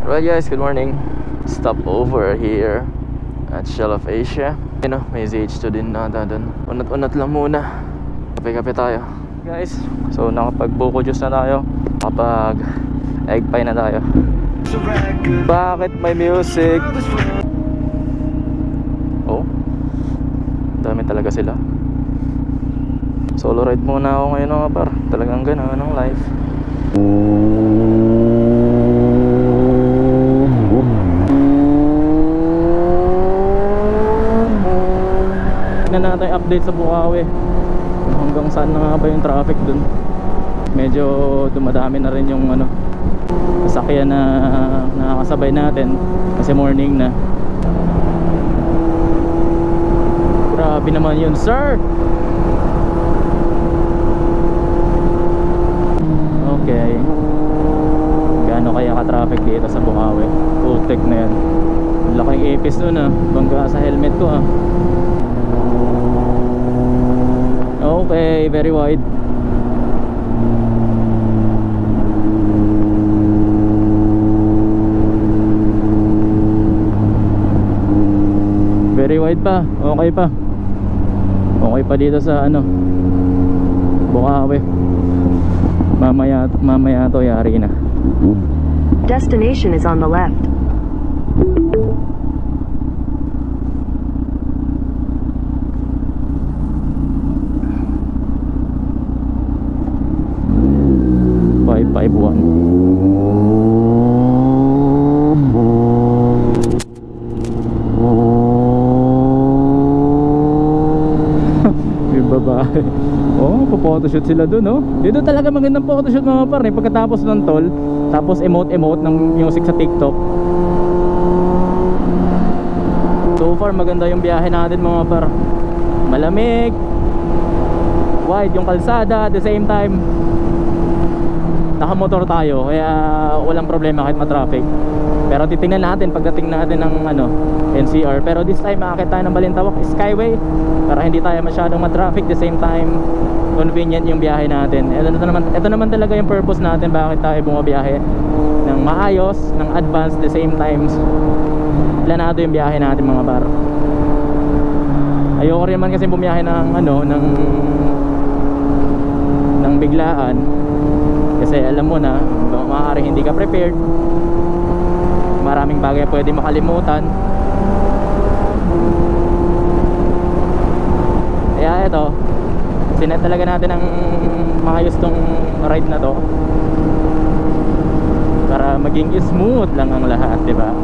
Alright guys, good morning. Stop over here at Shell of Asia. You know, may ZH2 din nata dun. Unat-unat lang muna. Kape-kape tayo guys. So nakapag-buko juice na tayo. Kapag egg pie na tayo. Bakit may music? Oh, dami talaga sila. Solo ride muna ako ngayon mga par. Talagang gano'n ang life. Tignan natin update sa Bukawi hanggang saan na nga ba yung traffic dun. Medyo dumadami na rin yung sasakyan na nakakasabay natin kasi morning na. Grabe naman yun, sir. Okay, gaano kaya ka-traffic dito sa Bukawi? Putik na yan. Laking ipis nun ah. Bangga sa helmet ko ah. Okay, very wide. Very wide pa. Okay pa. Okay pa dito sa Bukawi. Mamaya to yari na. Destination is on the left. Babae. Oh, photoshoot sila dun, oh. Dito talaga magandang photoshoot mga par, pagkatapos ng toll, tapos emote ng music sa TikTok. So far maganda yung biyahe natin mga par. Malamig, wide yung kalsada, at the same time nakamotor tayo, kaya walang problema kahit ma-traffic. Pero titingnan natin pagdating natin ng NCR. Pero this time makakit tayo ng Balintawak Skyway para hindi tayo masyadong ma-traffic, the same time convenient yung biyahe natin. Ito naman talaga yung purpose natin, bakit tayo bumabiyahe ng maayos, ng advance, the same times planado yung biyahe natin mga bar. Ayoko rin naman kasi bumiyahe ng biglaan, kasi alam mo na maaaring hindi ka prepared, maraming bagay pwede makalimutan. Kaya ito, sinet talaga natin ang maayos tong ride na to para maging smooth lang ang lahat, diba?